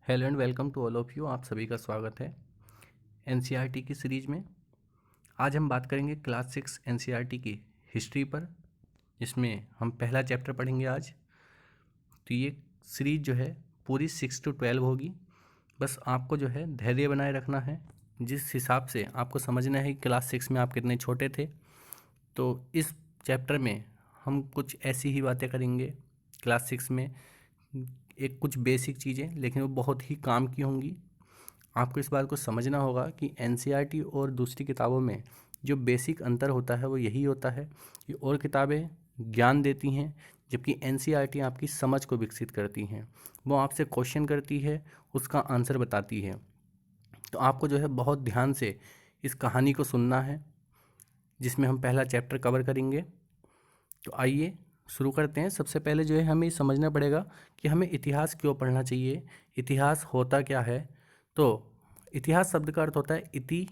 Hello and welcome to all of you. आप सभी का स्वागत है एनसीईआरटी की सीरीज़ में। आज हम बात करेंगे क्लास 6 एनसीईआरटी की हिस्ट्री पर, जिसमें हम पहला चैप्टर पढ़ेंगे आज। तो ये सीरीज़ जो है पूरी 6 to 12 होगी। बस आपको जो है धैर्य बनाए रखना है। जिस हिसाब से आपको समझना है कि क्लास 6 में आप कितने छोटे थे, तो इस चैप्टर में हम कुछ ऐसी ही बातें करेंगे क्लास 6 में, एक कुछ बेसिक चीज़ें, लेकिन वो बहुत ही काम की होंगी। आपको इस बात को समझना होगा कि एनसीईआरटी और दूसरी किताबों में जो बेसिक अंतर होता है वो यही होता है कि और किताबें ज्ञान देती हैं, जबकि एनसीईआरटी आपकी समझ को विकसित करती हैं। वो आपसे क्वेश्चन करती है, उसका आंसर बताती है। तो आपको जो है बहुत ध्यान से इस कहानी को सुनना है, जिसमें हम पहला चैप्टर कवर करेंगे। तो आइए शुरू करते हैं। सबसे पहले जो है हमें समझना पड़ेगा कि हमें इतिहास क्यों पढ़ना चाहिए, इतिहास होता क्या है। तो इतिहास शब्द का अर्थ होता है इति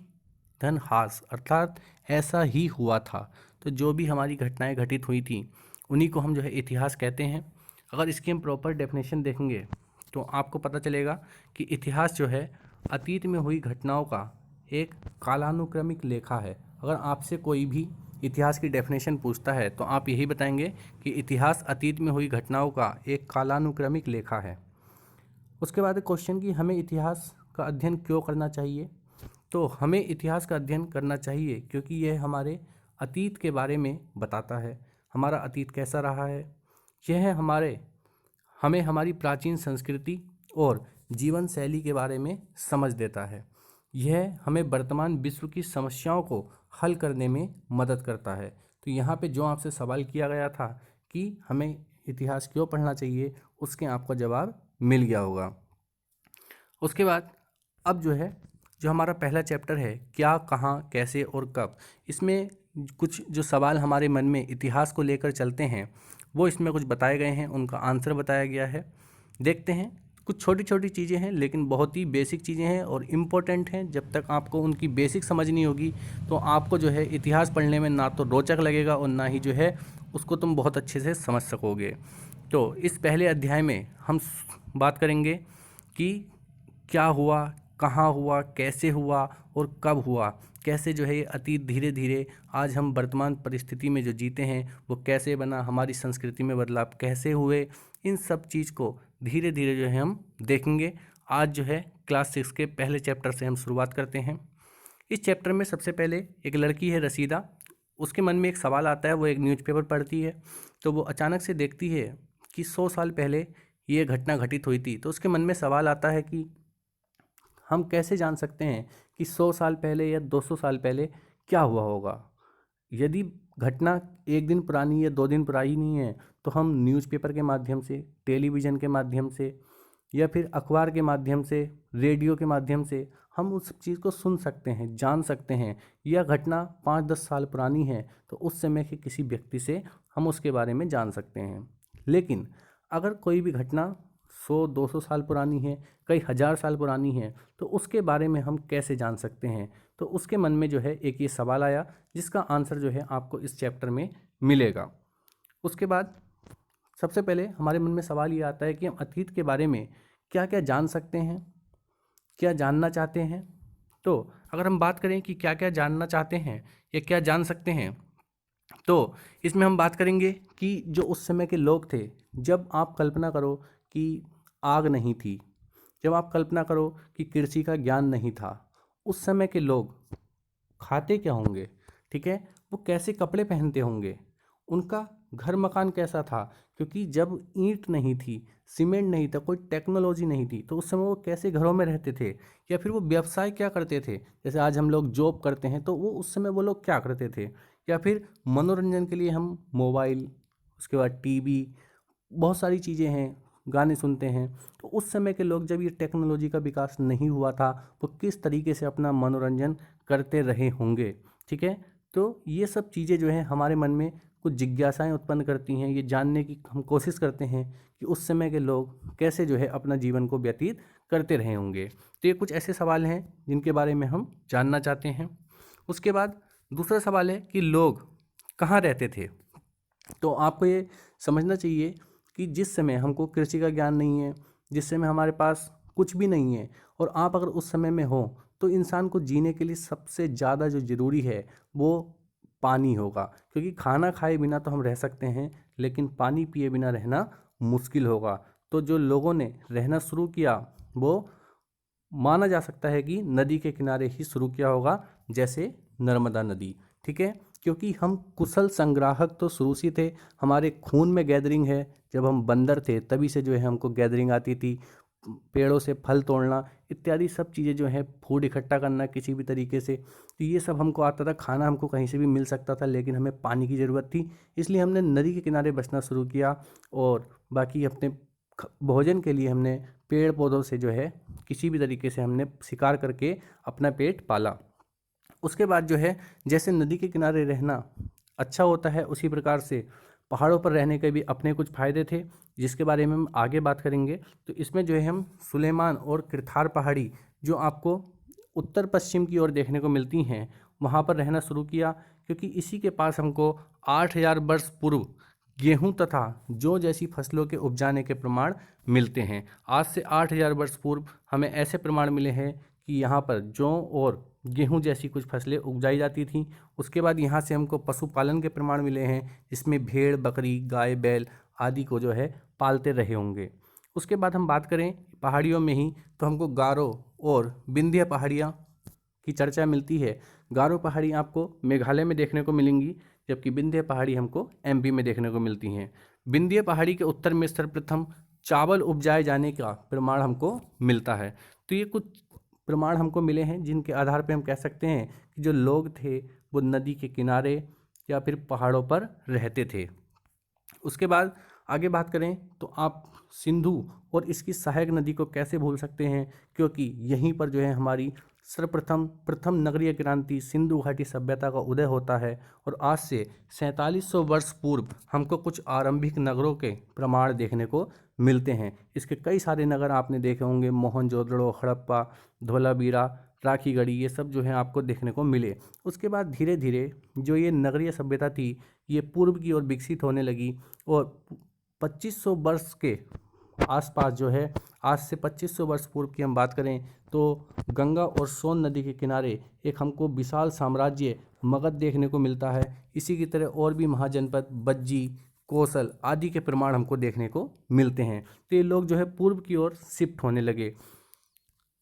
धन हास, अर्थात ऐसा ही हुआ था। तो जो भी हमारी घटनाएं घटित हुई थी उन्हीं को हम जो है इतिहास कहते हैं। अगर इसकी हम प्रॉपर डेफिनेशन देखेंगे तो आपको पता चलेगा कि इतिहास जो है अतीत में हुई घटनाओं का एक कालानुक्रमिक लेखा है। अगर आपसे कोई भी इतिहास की डेफिनेशन पूछता है तो आप यही बताएंगे कि इतिहास अतीत में हुई घटनाओं का एक कालानुक्रमिक लेखा है। उसके बाद क्वेश्चन कि हमें इतिहास का अध्ययन क्यों करना चाहिए। तो हमें इतिहास का अध्ययन करना चाहिए क्योंकि यह हमारे अतीत के बारे में बताता है, हमारा अतीत कैसा रहा है। यह हमें हमारी प्राचीन संस्कृति और जीवन शैली के बारे में समझ देता है। यह हमें वर्तमान विश्व की समस्याओं को हल करने में मदद करता है। तो यहाँ पे जो आपसे सवाल किया गया था कि हमें इतिहास क्यों पढ़ना चाहिए, उसके आपका जवाब मिल गया होगा। उसके बाद अब जो हमारा पहला चैप्टर है, क्या, कहाँ, कैसे और कब, इसमें कुछ जो सवाल हमारे मन में इतिहास को लेकर चलते हैं वो इसमें कुछ बताए गए हैं, उनका आंसर बताया गया है। देखते हैं। कुछ छोटी छोटी चीज़ें हैं लेकिन बहुत ही बेसिक चीज़ें हैं और इम्पोर्टेंट हैं। जब तक आपको उनकी बेसिक समझ नहीं होगी तो आपको जो है इतिहास पढ़ने में ना तो रोचक लगेगा और ना ही जो है उसको तुम बहुत अच्छे से समझ सकोगे। तो इस पहले अध्याय में हम बात करेंगे कि क्या हुआ, कहाँ हुआ, कैसे हुआ और कब हुआ। कैसे जो है ये अतीत धीरे धीरे आज हम वर्तमान परिस्थिति में जो जीते हैं वो कैसे बना, हमारी संस्कृति में बदलाव कैसे हुए, इन सब चीज़ को धीरे धीरे जो है हम देखेंगे। आज जो है क्लास 6 के पहले चैप्टर से हम शुरुआत करते हैं। इस चैप्टर में सबसे पहले एक लड़की है रसीदा, उसके मन में एक सवाल आता है। वो एक न्यूज़पेपर पढ़ती है तो वो अचानक से देखती है कि 100 साल पहले ये घटना घटित हुई थी। तो उसके मन में सवाल आता है कि हम कैसे जान सकते हैं कि 100 साल पहले या 200 साल पहले क्या हुआ होगा। यदि घटना एक दिन पुरानी या 2 दिन पुरानी नहीं है तो हम न्यूज़पेपर के माध्यम से, टेलीविज़न के माध्यम से या फिर अखबार के माध्यम से, रेडियो के माध्यम से हम उस चीज़ को सुन सकते हैं, जान सकते हैं। यह घटना 5-10 साल पुरानी है तो उस समय के किसी व्यक्ति से हम उसके बारे में जान सकते हैं। लेकिन अगर कोई भी घटना 100-200 साल पुरानी है, कई हज़ार साल पुरानी है, तो उसके बारे में हम कैसे जान सकते हैं। तो उसके मन में जो है एक ये सवाल आया, जिसका आंसर जो है आपको इस चैप्टर में मिलेगा। उसके बाद सबसे पहले हमारे मन में सवाल ये आता है कि हम अतीत के बारे में क्या क्या जान सकते हैं, क्या जानना चाहते हैं। तो अगर हम बात करें कि क्या क्या जानना चाहते हैं या क्या जान सकते हैं, तो इसमें हम बात करेंगे कि जो उस समय के लोग थे, जब आप कल्पना करो कि आग नहीं थी, जब आप कल्पना करो कि कृषि का ज्ञान नहीं था, उस समय के लोग खाते क्या होंगे, ठीक है, वो कैसे कपड़े पहनते होंगे, उनका घर मकान कैसा था। क्योंकि जब ईंट नहीं थी, सीमेंट नहीं था, कोई टेक्नोलॉजी नहीं थी, तो उस समय वो कैसे घरों में रहते थे, या फिर वो व्यवसाय क्या करते थे। जैसे आज हम लोग जॉब करते हैं तो वो उस समय वो लोग क्या करते थे। या फिर मनोरंजन के लिए हम मोबाइल, उसके बाद टीवी, बहुत सारी चीज़ें हैं, गाने सुनते हैं। तो उस समय के लोग जब ये टेक्नोलॉजी का विकास नहीं हुआ था वो किस तरीके से अपना मनोरंजन करते रहे होंगे, ठीक है। तो ये सब चीज़ें जो है हमारे मन में कुछ जिज्ञासाएं उत्पन्न करती हैं। ये जानने की हम कोशिश करते हैं कि उस समय के लोग कैसे जो है अपना जीवन को व्यतीत करते रहे होंगे। तो ये कुछ ऐसे सवाल हैं जिनके बारे में हम जानना चाहते हैं। उसके बाद दूसरा सवाल है कि लोग कहाँ रहते थे। तो आपको ये समझना चाहिए कि जिस समय हमको कृषि का ज्ञान नहीं है, जिस समय हमारे पास कुछ भी नहीं है, और आप अगर उस समय में हो तो इंसान को जीने के लिए सबसे ज़्यादा जो ज़रूरी है वो पानी होगा, क्योंकि खाना खाए बिना तो हम रह सकते हैं, लेकिन पानी पिए बिना रहना मुश्किल होगा। तो जो लोगों ने रहना शुरू किया वो माना जा सकता है कि नदी के किनारे ही शुरू किया होगा, जैसे नर्मदा नदी। ठीक है, क्योंकि हम कुशल संग्राहक तो शुरू से थे, हमारे खून में गैदरिंग है। जब हम बंदर थे तभी से जो है हमको गैदरिंग आती थी, पेड़ों से फल तोड़ना इत्यादि सब चीज़ें जो है, फूड इकट्ठा करना किसी भी तरीके से, तो ये सब हमको आता था। खाना हमको कहीं से भी मिल सकता था, लेकिन हमें पानी की ज़रूरत थी, इसलिए हमने नदी के किनारे बसना शुरू किया। और बाकी अपने भोजन के लिए हमने पेड़ पौधों से जो है किसी भी तरीके से हमने शिकार करके अपना पेट पाला। उसके बाद जो है, जैसे नदी के किनारे रहना अच्छा होता है, उसी प्रकार से पहाड़ों पर रहने के भी अपने कुछ फ़ायदे थे, जिसके बारे में हम आगे बात करेंगे। तो इसमें जो है हम सुलेमान और किरथार पहाड़ी जो आपको उत्तर पश्चिम की ओर देखने को मिलती हैं, वहाँ पर रहना शुरू किया, क्योंकि इसी के पास हमको 8,000 वर्ष पूर्व गेहूं तथा जौ जैसी फसलों के उपजाने के प्रमाण मिलते हैं। आज से 8,000 वर्ष पूर्व हमें ऐसे प्रमाण मिले हैं कि यहाँ पर जौ और गेहूं जैसी कुछ फसलें उपजाई जाती थीं। उसके बाद यहाँ से हमको पशुपालन के प्रमाण मिले हैं, जिसमें भेड़, बकरी, गाय, बैल आदि को जो है पालते रहे होंगे। उसके बाद हम बात करें पहाड़ियों में ही, तो हमको गारो और विंध्य पहाड़ियाँ की चर्चा मिलती है। गारो पहाड़ी आपको मेघालय में देखने को मिलेंगी, जबकि विंध्य पहाड़ी हमको एमपी में देखने को मिलती हैं। विंध्य पहाड़ी के उत्तर में सर्वप्रथम चावल उपजाए जाने का प्रमाण हमको मिलता है। तो ये कुछ प्रमाण हमको मिले हैं, जिनके आधार पर हम कह सकते हैं कि जो लोग थे वो नदी के किनारे या फिर पहाड़ों पर रहते थे। उसके बाद आगे बात करें तो आप सिंधु और इसकी सहायक नदी को कैसे भूल सकते हैं, क्योंकि यहीं पर जो है हमारी प्रथम नगरीय क्रांति सिंधु घाटी सभ्यता का उदय होता है। और आज से 4700 वर्ष पूर्व हमको कुछ आरंभिक नगरों के प्रमाण देखने को मिलते हैं। इसके कई सारे नगर आपने देखे होंगे, मोहनजोदड़ो, हड़प्पा, धोलावीरा, राखीगढ़ी, ये सब जो है आपको देखने को मिले। उसके बाद धीरे धीरे जो ये नगरीय सभ्यता थी ये पूर्व की ओर विकसित होने लगी, और 2500 वर्ष के आसपास जो है, आज से 2500 वर्ष पूर्व की हम बात करें तो गंगा और सोन नदी के किनारे एक हमको विशाल साम्राज्य मगध देखने को मिलता है। इसी की तरह और भी महाजनपद बज्जी, कौशल आदि के प्रमाण हमको देखने को मिलते हैं। तो ये लोग जो है पूर्व की ओर शिफ्ट होने लगे।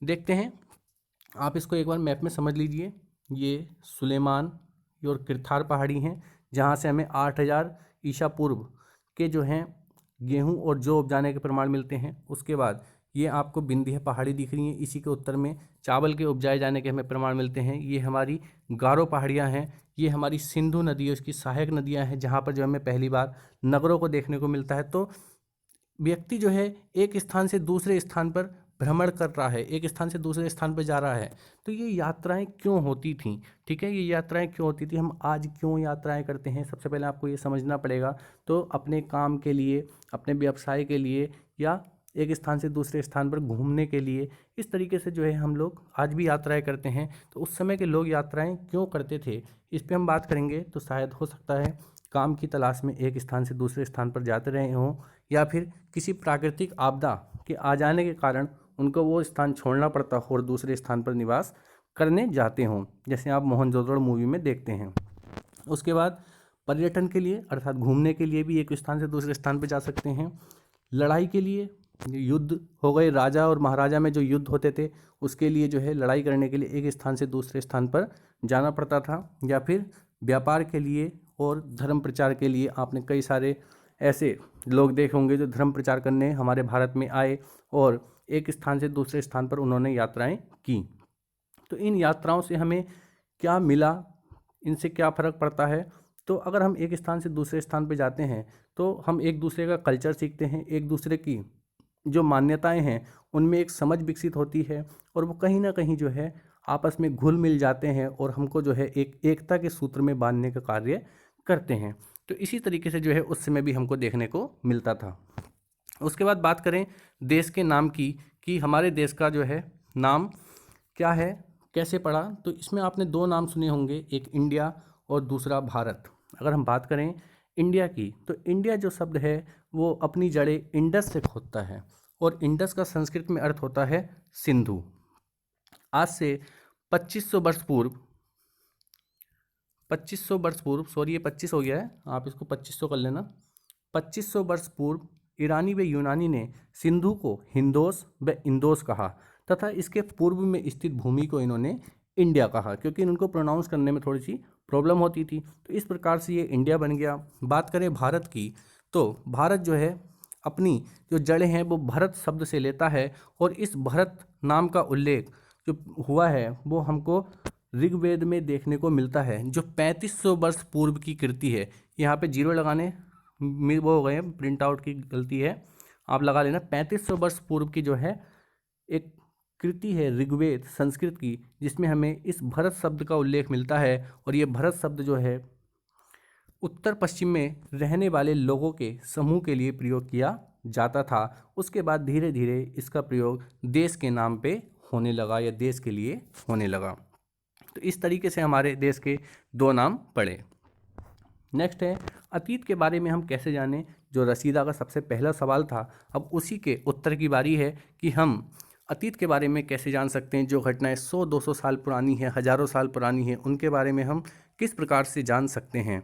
देखते हैं, आप इसको एक बार मैप में समझ लीजिए। ये सुलेमान और किरथार पहाड़ी हैं, जहाँ से हमें 8,000 ईसा पूर्व के जो हैं गेहूं और जौ उपजाने के प्रमाण मिलते हैं। उसके बाद ये आपको विंध्य पहाड़ी दिख रही हैं, इसी के उत्तर में चावल के उपजाए जाने के हमें प्रमाण मिलते हैं। ये हमारी गारो पहाड़ियाँ हैं, ये हमारी सिंधु नदी है, उसकी सहायक नदियाँ हैं, जहाँ पर जो हमें पहली बार नगरों को देखने को मिलता है। तो व्यक्ति जो है एक स्थान से दूसरे स्थान पर भ्रमण कर रहा है, एक स्थान से दूसरे स्थान पर जा रहा है। तो ये यात्राएं क्यों होती थीं? ठीक है, ये यात्राएं क्यों होती थी, हम आज क्यों यात्राएं करते हैं, सबसे पहले आपको ये समझना पड़ेगा। तो अपने काम के लिए, अपने व्यवसाय के लिए, या एक स्थान से दूसरे स्थान पर घूमने के लिए, इस तरीके से जो है हम लोग आज भी यात्राएं करते हैं। तो उस समय के लोग यात्राएं क्यों करते थे, इस पर हम बात करेंगे। तो शायद हो सकता है काम की तलाश में एक स्थान से दूसरे स्थान पर जाते रहे हों, या फिर किसी प्राकृतिक आपदा के आ जाने के कारण उनको वो स्थान छोड़ना पड़ता हो और दूसरे स्थान पर निवास करने जाते हों, जैसे आप मोहनजोदड़ो मूवी में देखते हैं। उसके बाद पर्यटन के लिए अर्थात घूमने के लिए भी एक स्थान से दूसरे स्थान पर जा सकते हैं। लड़ाई के लिए, युद्ध हो गए, राजा और महाराजा में जो युद्ध होते थे उसके लिए जो है लड़ाई करने के लिए एक स्थान से दूसरे स्थान पर जाना पड़ता था। या फिर व्यापार के लिए और धर्म प्रचार के लिए आपने कई सारे ऐसे लोग देखे होंगे जो धर्म प्रचार करने हमारे भारत में आए और एक स्थान से दूसरे स्थान पर उन्होंने यात्राएं की। तो इन यात्राओं से हमें क्या मिला, इनसे क्या फ़र्क पड़ता है? तो अगर हम एक स्थान से दूसरे स्थान पर जाते हैं तो हम एक दूसरे का कल्चर सीखते हैं, एक दूसरे की जो मान्यताएं हैं उनमें एक समझ विकसित होती है, और वो कहीं ना कहीं जो है आपस में घुल मिल जाते हैं और हमको जो है एक एकता के सूत्र में बांधने का कार्य करते हैं। तो इसी तरीके से जो है उस समय भी हमको देखने को मिलता था। उसके बाद बात करें देश के नाम की, कि हमारे देश का जो है नाम क्या है, कैसे पड़ा। तो इसमें आपने दो नाम सुने होंगे, एक इंडिया और दूसरा भारत। अगर हम बात करें इंडिया की, तो इंडिया जो शब्द है वो अपनी जड़ें इंडस से खोदता है, और इंडस का संस्कृत में अर्थ होता है सिंधु। आज से 2500 वर्ष पूर्व 2500 वर्ष पूर्व, सॉरी ये 25 हो गया है, आप इसको 2500 कर लेना। 2500 वर्ष पूर्व ईरानी व यूनानी ने सिंधु को हिंदोस व इंदोस कहा तथा इसके पूर्व में स्थित भूमि को इन्होंने इंडिया कहा, क्योंकि इनको प्रोनाउंस करने में थोड़ी सी प्रॉब्लम होती थी, तो इस प्रकार से ये इंडिया बन गया। बात करें भारत की, तो भारत जो है अपनी जो जड़ें हैं वो भरत शब्द से लेता है, और इस भरत नाम का उल्लेख जो हुआ है वो हमको ऋग्वेद में देखने को मिलता है, जो 3500 वर्ष पूर्व की कृति है। यहाँ पे जीरो लगाने वो हो गए हैं, प्रिंट आउट की गलती है, आप लगा लेना। 3500 वर्ष पूर्व की जो है एक कृति है ऋग्वेद संस्कृत की, जिसमें हमें इस भरत शब्द का उल्लेख मिलता है, और ये भरत शब्द जो है उत्तर पश्चिम में रहने वाले लोगों के समूह के लिए प्रयोग किया जाता था। उसके बाद धीरे धीरे इसका प्रयोग देश के नाम पे होने लगा या देश के लिए होने लगा। तो इस तरीके से हमारे देश के दो नाम पड़े। नेक्स्ट है अतीत के बारे में हम कैसे जानें, जो रसीदा का सबसे पहला सवाल था। अब उसी के उत्तर की बारी है कि हम अतीत के बारे में कैसे जान सकते हैं। जो घटनाएं 100-200 साल पुरानी है, हज़ारों साल पुरानी है, उनके बारे में हम किस प्रकार से जान सकते हैं।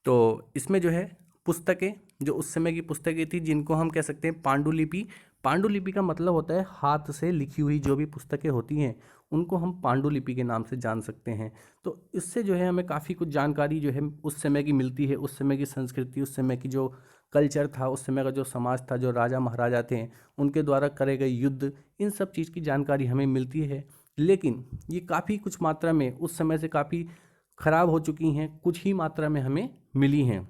तो इसमें जो है पुस्तकें, जो उस समय की पुस्तकें थी, जिनको हम कह सकते हैं पांडुलिपि। पांडुलिपि का मतलब होता है हाथ से लिखी हुई जो भी पुस्तकें होती हैं, उनको हम पांडुलिपि के नाम से जान सकते हैं। तो इससे जो है हमें काफ़ी कुछ जानकारी जो है उस समय की मिलती है, उस समय की संस्कृति, उस समय की जो कल्चर था, उस समय का जो समाज था, जो राजा महाराजा थे, उनके द्वारा करे गए युद्ध, इन सब चीज़ की जानकारी हमें मिलती है। लेकिन ये काफ़ी कुछ मात्रा में उस समय से काफ़ी खराब हो चुकी हैं, कुछ ही मात्रा में हमें मिली हैं।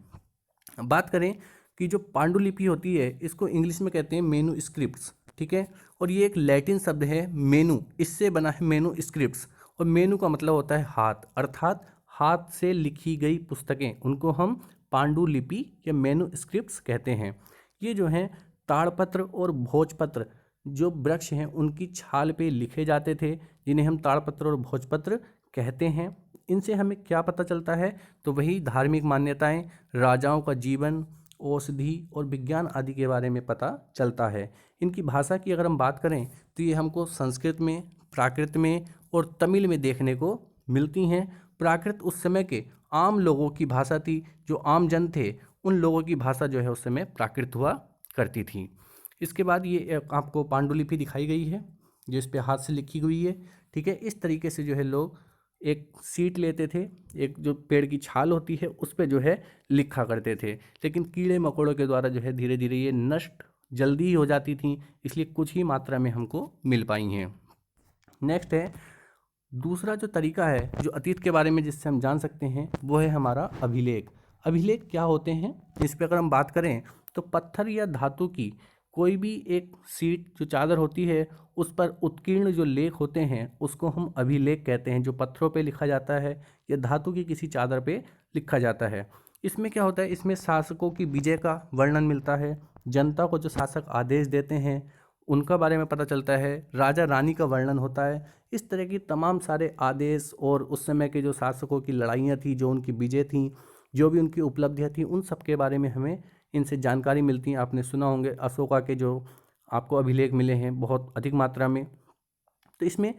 बात करें कि जो पांडुलिपि होती है, इसको इंग्लिश में कहते हैं मेनू स्क्रिप्ट्स, ठीक है। और ये एक लैटिन शब्द है मेनू, इससे बना है मेनू स्क्रिप्ट्स, और मेनू का मतलब होता है हाथ, अर्थात हाथ से लिखी गई पुस्तकें, उनको हम पांडुलिपि या मेनू स्क्रिप्ट्स कहते हैं। ये जो हैं ताड़पत्र और भोजपत्र जो वृक्ष हैं उनकी छाल पे लिखे जाते थे, जिन्हें हम ताड़पत्र और भोजपत्र कहते हैं। इनसे हमें क्या पता चलता है, तो वही धार्मिक मान्यताएं, राजाओं का जीवन, औषधि और विज्ञान आदि के बारे में पता चलता है। इनकी भाषा की अगर हम बात करें तो ये हमको संस्कृत में, प्राकृत में और तमिल में देखने को मिलती हैं। प्राकृत उस समय के आम लोगों की भाषा थी, जो आम जन थे उन लोगों की भाषा जो है उस समय प्राकृत हुआ करती थी। इसके बाद ये आपको पांडुलिपि दिखाई गई है, जो इस पे हाथ से लिखी हुई है, ठीक है। इस तरीके से जो है लोग एक सीट लेते थे, एक जो पेड़ की छाल होती है उस पे जो है लिखा करते थे, लेकिन कीड़े मकोड़ों के द्वारा जो है धीरे धीरे ये नष्ट जल्दी ही हो जाती थी, इसलिए कुछ ही मात्रा में हमको मिल पाई हैं। नेक्स्ट है दूसरा जो तरीका है जो अतीत के बारे में जिससे हम जान सकते हैं, वो है हमारा अभिलेख। अभिलेख क्या होते हैं, इस पर अगर हम बात करें तो पत्थर या धातु की कोई भी एक सीट जो चादर होती है, उस पर उत्कीर्ण जो लेख होते हैं उसको हम अभिलेख कहते हैं, जो पत्थरों पे लिखा जाता है या धातु की किसी चादर पे लिखा जाता है। इसमें क्या होता है, इसमें शासकों की विजय का वर्णन मिलता है, जनता को जो शासक आदेश देते हैं उनका बारे में पता चलता है, राजा रानी का वर्णन होता है। इस तरह की तमाम सारे आदेश और उस समय के जो शासकों की लड़ाइयाँ थी, जो उनकी विजय थी, जो भी उनकी उपलब्धियाँ थी, उन सब के बारे में हमें इनसे जानकारी मिलती है। आपने सुना होंगे अशोका के जो आपको अभिलेख मिले हैं बहुत अधिक मात्रा में। तो इसमें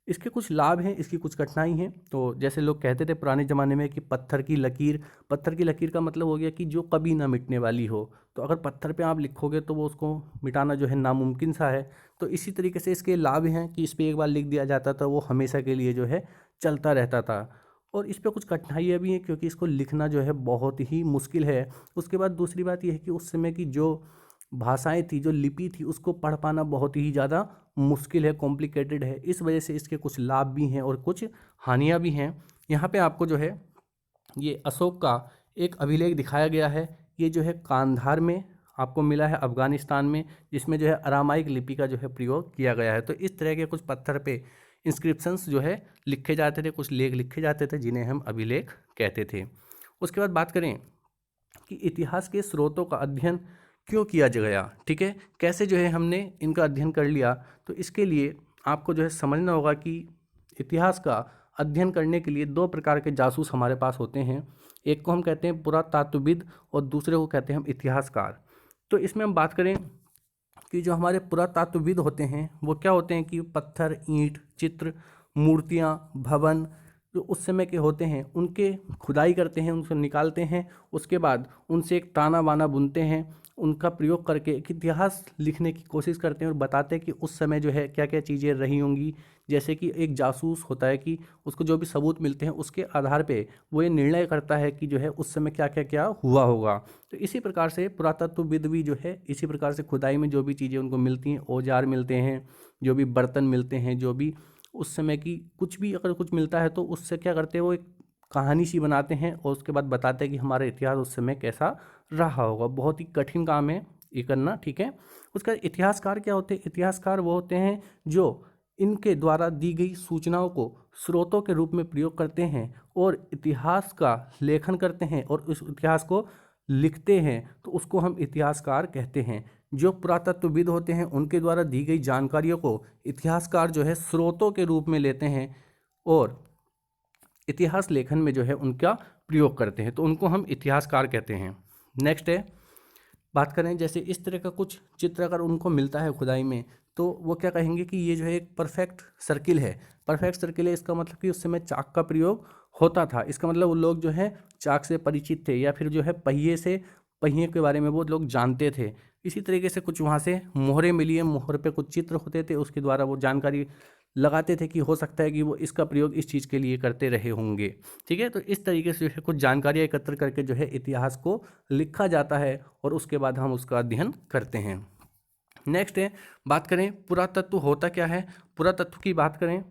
इसके कुछ लाभ हैं, इसकी कुछ कठिनाई हैं। तो जैसे लोग कहते थे पुराने ज़माने में कि पत्थर की लकीर, पत्थर की लकीर का मतलब हो गया कि जो कभी ना मिटने वाली हो। तो अगर पत्थर पे आप लिखोगे तो वो उसको मिटाना जो है नामुमकिन सा है। तो इसी तरीके से इसके लाभ हैं कि इस पर एक बार लिख दिया जाता था, वो हमेशा के लिए जो है चलता रहता था। और इस पर कुछ कठिनाइयाँ भी हैं, क्योंकि इसको लिखना जो है बहुत ही मुश्किल है। उसके बाद दूसरी बात यह है कि उस समय की जो भाषाएं थी, जो लिपि थी, उसको पढ़ पाना बहुत ही ज़्यादा मुश्किल है, कॉम्प्लिकेटेड है। इस वजह से इसके कुछ लाभ भी हैं और कुछ हानियाँ भी हैं। यहाँ पे आपको जो है ये अशोक का एक अभिलेख दिखाया गया है। ये जो है कांधार में आपको मिला है, अफगानिस्तान में, जिसमें जो है अरामाइक लिपि का जो है प्रयोग किया गया है। तो इस तरह के कुछ पत्थर पे इंस्क्रिप्शंस जो है लिखे जाते थे, कुछ लेख लिखे जाते थे, जिन्हें हम अभिलेख कहते थे। उसके बाद बात करें कि इतिहास के स्रोतों का अध्ययन क्यों किया गया, ठीक है, कैसे जो है हमने इनका अध्ययन कर लिया। तो इसके लिए आपको जो है समझना होगा कि इतिहास का अध्ययन करने के लिए दो प्रकार के जासूस हमारे पास होते हैं। एक को हम कहते हैं पुरातात्वविद और दूसरे को कहते हैं हम इतिहासकार। तो इसमें हम बात करें कि जो हमारे पुरातत्वविद होते हैं वो क्या होते हैं कि पत्थर, ईंट, चित्र, मूर्तियाँ, भवन जो उस समय के होते हैं उनके खुदाई करते हैं, उनको निकालते हैं, उसके बाद उनसे एक ताना बाना बुनते हैं, उनका प्रयोग करके एक इतिहास लिखने की कोशिश करते हैं और बताते हैं कि उस समय जो है क्या क्या चीज़ें रही होंगी। जैसे कि एक जासूस होता है कि उसको जो भी सबूत मिलते हैं उसके आधार पे वो ये निर्णय करता है कि जो है उस समय क्या क्या क्या हुआ होगा। तो इसी प्रकार से पुरातत्वविद भी जो है इसी प्रकार से खुदाई में जो भी चीज़ें उनको मिलती हैं, औजार मिलते हैं, जो भी बर्तन मिलते हैं, जो भी उस समय की कुछ भी अगर कुछ मिलता है तो उससे क्या करते हैं वो एक कहानी सी बनाते हैं और उसके बाद बताते हैं कि हमारा इतिहास उस समय कैसा रहा होगा। बहुत ही कठिन काम है ये करना, ठीक है। उसका इतिहासकार क्या होते हैं? इतिहासकार वो होते हैं जो इनके द्वारा दी गई सूचनाओं को स्रोतों के रूप में प्रयोग करते हैं और इतिहास का लेखन करते हैं और उस इतिहास को लिखते हैं, तो उसको हम इतिहासकार कहते हैं। जो पुरातत्वविद होते हैं उनके द्वारा दी गई जानकारियों को इतिहासकार जो है स्रोतों के रूप में लेते हैं और इतिहास लेखन में जो है उनका प्रयोग करते हैं, तो उनको हम इतिहासकार कहते हैं। नेक्स्ट है, बात करें जैसे इस तरह का कुछ चित्र अगर उनको मिलता है खुदाई में तो वो क्या कहेंगे कि ये जो है एक परफेक्ट सर्किल है। परफेक्ट सर्किल है इसका मतलब कि उस समय चाक का प्रयोग होता था। इसका मतलब वो लोग जो है चाक से परिचित थे या फिर जो है पहिए के बारे में वो लोग जानते थे। इसी तरीके से कुछ वहाँ से मोहरें मिली है, मोहर पे कुछ चित्र होते थे, उसके द्वारा वो जानकारी लगाते थे कि हो सकता है कि वो इसका प्रयोग इस चीज़ के लिए करते रहे होंगे, ठीक है। तो इस तरीके से जो है कुछ जानकारियाँ एकत्र करके जो है इतिहास को लिखा जाता है और उसके बाद हम उसका अध्ययन करते हैं। नेक्स्ट है, बात करें पुरातत्व होता क्या है। पुरातत्व की बात करें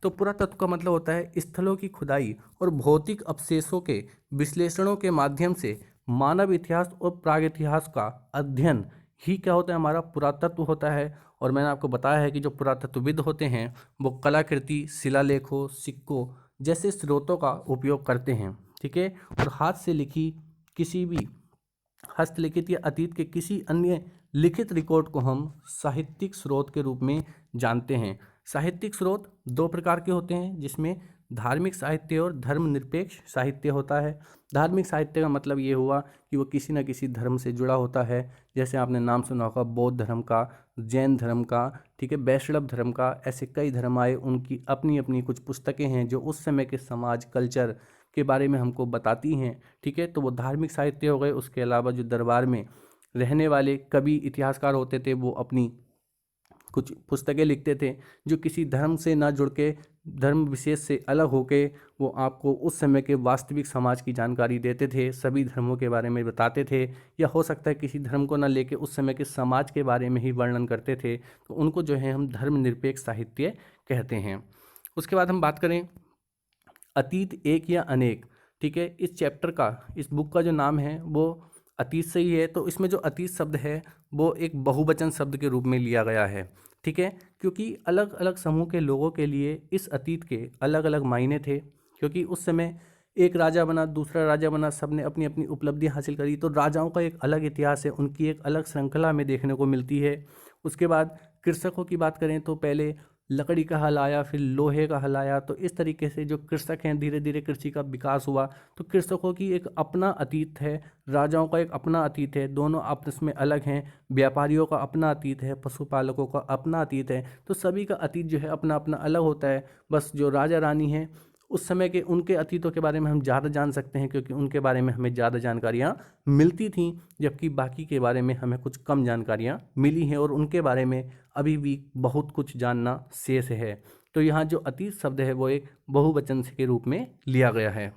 तो पुरातत्व का मतलब होता है स्थलों की खुदाई और भौतिक अवशेषों के विश्लेषणों के माध्यम से मानव इतिहास और प्रागइतिहास का अध्ययन ही क्या होता है, हमारा पुरातत्व होता है। और मैंने आपको बताया है कि जो पुरातत्वविद होते हैं वो कलाकृति, शिलालेखों, सिक्कों जैसे स्रोतों का उपयोग करते हैं, ठीक है। और हाथ से लिखी किसी भी हस्तलिखित या अतीत के किसी अन्य लिखित रिकॉर्ड को हम साहित्यिक स्रोत के रूप में जानते हैं। साहित्यिक स्रोत दो प्रकार के होते हैं जिसमें धार्मिक साहित्य और धर्मनिरपेक्ष साहित्य होता है। धार्मिक साहित्य का मतलब ये हुआ कि वो किसी न किसी धर्म से जुड़ा होता है। जैसे आपने नाम सुना होगा बौद्ध धर्म का, जैन धर्म का, ठीक है, वैष्णव धर्म का। ऐसे कई धर्म आए, उनकी अपनी अपनी कुछ पुस्तकें हैं जो उस समय के समाज कल्चर के बारे में हमको बताती हैं, ठीक है। तो वो धार्मिक साहित्य हो गए। उसके अलावा जो दरबार में रहने वाले कवि इतिहासकार होते थे वो अपनी कुछ पुस्तकें लिखते थे जो किसी धर्म से ना जुड़ के, धर्म विशेष से अलग होके वो आपको उस समय के वास्तविक समाज की जानकारी देते थे, सभी धर्मों के बारे में बताते थे, या हो सकता है किसी धर्म को ना लेके उस समय के समाज के बारे में ही वर्णन करते थे। तो उनको जो है हम धर्मनिरपेक्ष साहित्य कहते हैं। उसके बाद हम बात करें अतीत एक या अनेक, ठीक है। इस चैप्टर का, इस बुक का जो नाम है वो अतीत से ही है। तो इसमें जो अतीत शब्द है वो एक बहुवचन शब्द के रूप में लिया गया है, ठीक है, क्योंकि अलग अलग समूह के लोगों के लिए इस अतीत के अलग अलग मायने थे। क्योंकि उस समय एक राजा बना, दूसरा राजा बना, सबने अपनी अपनी उपलब्धियां हासिल करी, तो राजाओं का एक अलग इतिहास है, उनकी एक अलग श्रृंखला में देखने को मिलती है। उसके बाद कृषकों की बात करें तो पहले लकड़ी का हल आया, फिर लोहे का हल आया। तो इस तरीके से जो कृषक हैं धीरे धीरे कृषि का विकास हुआ। तो कृषकों की एक अपना अतीत है, राजाओं का एक अपना अतीत है, दोनों आपस में अलग हैं। व्यापारियों का अपना अतीत है, पशुपालकों का अपना अतीत है। तो सभी का अतीत जो है अपना अपना अलग होता है। बस जो राजा रानी हैं उस समय के उनके अतीतों के बारे में हम ज़्यादा जान सकते हैं क्योंकि उनके बारे में हमें ज़्यादा जानकारियाँ मिलती थीं, जबकि बाकी के बारे में हमें कुछ कम जानकारियाँ मिली हैं और उनके बारे में अभी भी बहुत कुछ जानना शेष है। तो यहाँ जो अतीत शब्द है वो एक बहुवचन के रूप में लिया गया है।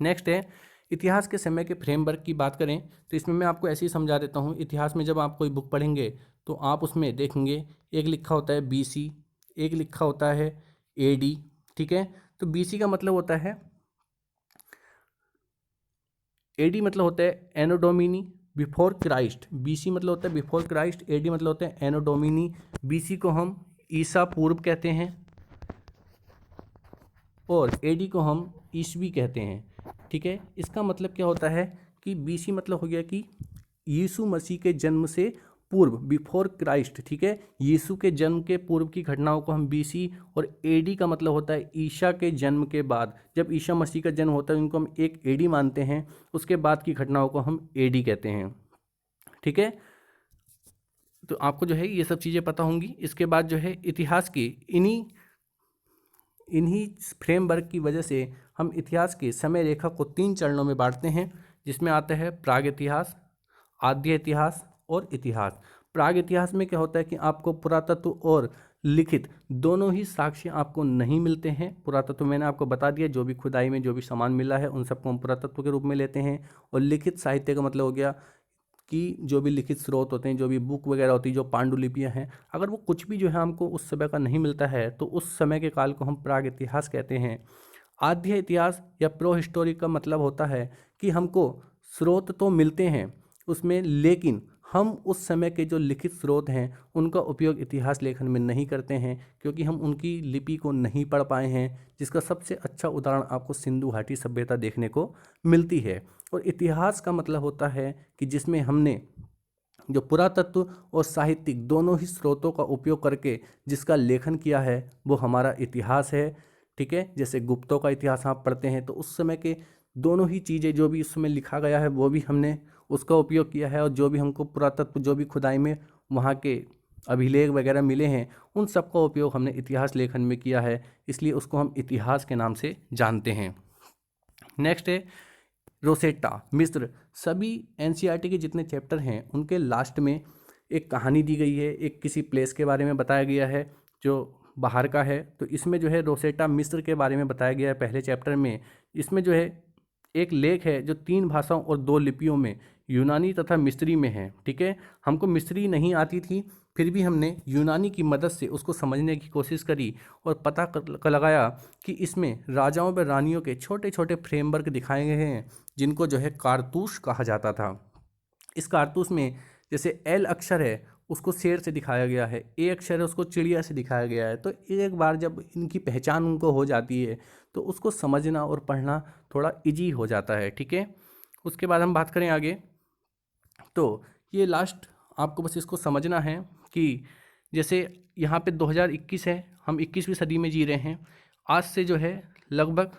नेक्स्ट है, इतिहास के समय के फ्रेमवर्क की बात करें तो इसमें मैं आपको ऐसे ही समझा देता हूँ। इतिहास में जब आप कोई बुक पढ़ेंगे तो आप उसमें देखेंगे एक लिखा होता है BC, एक लिखा होता है AD, ठीक है। तो BC का मतलब होता है, AD मतलब होता है एनो डोमिनी, बिफोर क्राइस्ट। BC मतलब होता है बिफोर क्राइस्ट, AD मतलब होता है एनो डोमिनी। BC को हम ईसा पूर्व कहते हैं और AD को हम ईसवी कहते हैं, ठीक है। इसका मतलब क्या होता है कि BC मतलब हो गया कि यीशु मसीह के जन्म से पूर्व, बिफोर क्राइस्ट, ठीक है। यीशु के जन्म के पूर्व की घटनाओं को हम BC, और AD का मतलब होता है ईशा के जन्म के बाद, जब ईशा मसीह का जन्म होता है उनको हम एक AD मानते हैं, उसके बाद की घटनाओं को हम AD कहते हैं, ठीक है। तो आपको जो है ये सब चीज़ें पता होंगी। इसके बाद जो है इतिहास की इन्हीं फ्रेमवर्क की वजह से हम इतिहास की समय रेखा को 3 चरणों में बांटते हैं, जिसमें आता है प्राग इतिहास, आद्य इतिहास और इतिहास। प्राग इतिहास में क्या होता है कि आपको पुरातत्व और लिखित दोनों ही साक्ष्य आपको नहीं मिलते हैं। पुरातत्व मैंने आपको बता दिया, जो भी खुदाई में जो भी सामान मिला है उन सबको हम पुरातत्व के रूप में लेते हैं। और लिखित साहित्य का मतलब हो गया कि जो भी लिखित स्रोत होते हैं, जो भी बुक वगैरह होती है, जो पांडुलिपियाँ हैं, अगर वो कुछ भी जो है हमको उस समय का नहीं मिलता है तो उस समय के काल को हम प्राग इतिहास कहते हैं। आद्य इतिहास या प्रो हिस्टोरिक का मतलब होता है कि हमको स्रोत तो मिलते हैं उसमें, लेकिन हम उस समय के जो लिखित स्रोत हैं उनका उपयोग इतिहास लेखन में नहीं करते हैं, क्योंकि हम उनकी लिपि को नहीं पढ़ पाए हैं। जिसका सबसे अच्छा उदाहरण आपको सिंधु घाटी सभ्यता देखने को मिलती है। और इतिहास का मतलब होता है कि जिसमें हमने जो पुरातत्व और साहित्यिक दोनों ही स्रोतों का उपयोग करके जिसका लेखन किया है वो हमारा इतिहास है। ठीक है, जैसे गुप्तों का इतिहास आप पढ़ते हैं तो उस समय के दोनों ही चीज़ें जो भी उसमें लिखा गया है वो भी हमने उसका उपयोग किया है, और जो भी हमको पुरातत्व जो भी खुदाई में वहाँ के अभिलेख वगैरह मिले हैं उन सब का उपयोग हमने इतिहास लेखन में किया है, इसलिए उसको हम इतिहास के नाम से जानते हैं। नेक्स्ट है रोसेटा, मिस्र। सभी एनसीईआरटी के जितने चैप्टर हैं उनके लास्ट में एक कहानी दी गई है, एक किसी प्लेस के बारे में बताया गया है जो बाहर का है। तो इसमें जो है रोसेटा मिस्र के बारे में बताया गया है पहले चैप्टर में। इसमें जो है एक लेख है जो 3 भाषाओं और 2 लिपियों में, यूनानी तथा मिस्री में है। ठीक है, हमको मिस्री नहीं आती थी, फिर भी हमने यूनानी की मदद से उसको समझने की कोशिश करी और पता लगाया कि इसमें राजाओं व रानियों के छोटे छोटे फ्रेमवर्क दिखाए गए हैं, जिनको जो है कारतूस कहा जाता था। इस कारतूस में जैसे एल अक्षर है उसको शेर से दिखाया गया है, ए अक्षर है उसको चिड़िया से दिखाया गया है। तो एक बार जब इनकी पहचान उनको हो जाती है तो उसको समझना और पढ़ना थोड़ा इजी हो जाता है। ठीक है, उसके बाद हम बात करें आगे, तो ये लास्ट आपको बस इसको समझना है कि जैसे यहाँ पे 2021 है, हम 21वीं सदी में जी रहे हैं। आज से जो है लगभग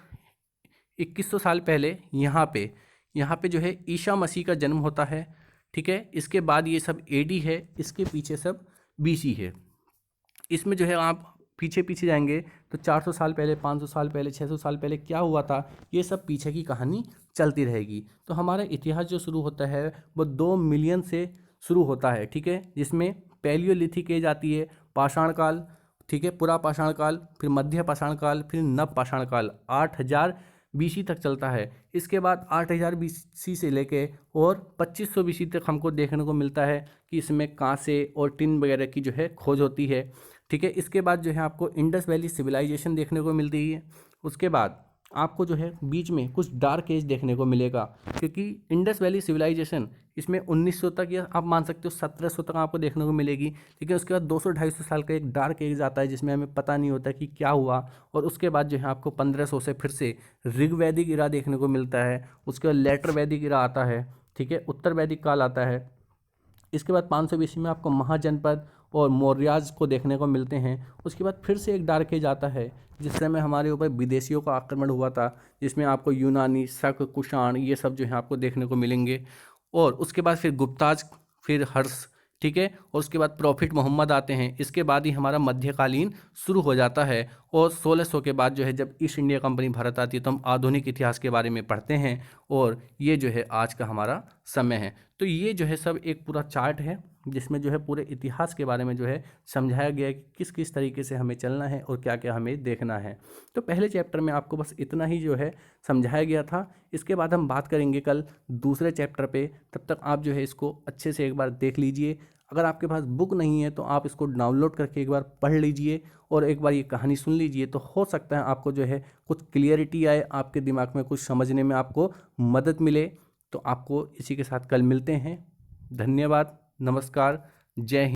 2100 साल पहले यहाँ पे जो है ईसा मसीह का जन्म होता है। ठीक है, इसके बाद ये सब एडी है, इसके पीछे सब बीसी है। इसमें जो है आप पीछे पीछे जाएंगे तो 400 साल पहले, 500 साल पहले, 600 साल पहले क्या हुआ था, ये सब पीछे की कहानी चलती रहेगी। तो हमारा इतिहास जो शुरू होता है वो 2 मिलियन से शुरू होता है। ठीक है, जिसमें पैलियोलिथिक एज आती है, पाषाण काल, ठीक है, पुरा पाषाण काल, फिर मध्य पाषाण काल, फिर नव पाषाण काल 8000 बीसी तक चलता है। इसके बाद 8000 बीसी से लेके और 2500 बीसी तक हमको देखने को मिलता है कि इसमें कांसे और टिन वगैरह की जो है खोज होती है। ठीक है, इसके बाद जो है आपको इंडस वैली सिविलाइजेशन देखने को मिलती है। उसके बाद आपको जो है बीच में कुछ डार्क एज देखने को मिलेगा, क्योंकि इंडस वैली सिविलाइजेशन इसमें 1900 तक या आप मान सकते हो 1700 तक आपको देखने को मिलेगी। लेकिन उसके बाद 200-250 साल का एक डार्क एज आता है जिसमें हमें पता नहीं होता कि क्या हुआ। और उसके बाद जो है आपको 1500 से फिर से ऋग्वैदिक इरा देखने को मिलता है। उसके बाद लेटर वैदिक इरा आता है। ठीक है, उत्तर वैदिक काल आता है। इसके बाद 500 बीसी में आपको महाजनपद और मौर्याज को देखने को मिलते हैं। उसके बाद फिर से एक डार्क एज आता है जिस समय हमारे ऊपर विदेशियों का आक्रमण हुआ था, जिसमें आपको यूनानी, शक, कुषाण ये सब जो है आपको देखने को मिलेंगे। और उसके बाद फिर गुप्ताज, फिर हर्ष, ठीक है, और उसके बाद प्रॉफिट मोहम्मद आते हैं। इसके बाद ही हमारा मध्यकालीन शुरू हो जाता है। और 1600 के बाद जो है जब ईस्ट इंडिया कंपनी भारत आती है तो हम आधुनिक इतिहास के बारे में पढ़ते हैं, और ये जो है आज का हमारा समय है। तो ये जो है सब एक पूरा चार्ट है जिसमें जो है पूरे इतिहास के बारे में जो है समझाया गया है कि किस किस तरीके से हमें चलना है और क्या क्या हमें देखना है। तो पहले चैप्टर में आपको बस इतना ही जो है समझाया गया था। इसके बाद हम बात करेंगे कल दूसरे चैप्टर पे। तब तक आप जो है इसको अच्छे से एक बार देख लीजिए। अगर आपके पास बुक नहीं है तो आप इसको डाउनलोड करके एक बार पढ़ लीजिए और एक बार ये कहानी सुन लीजिए, तो हो सकता है आपको जो है कुछ क्लियरिटी आए, आपके दिमाग में कुछ समझने में आपको मदद मिले। तो आपको इसी के साथ कल मिलते हैं। धन्यवाद, नमस्कार, जय हिंद।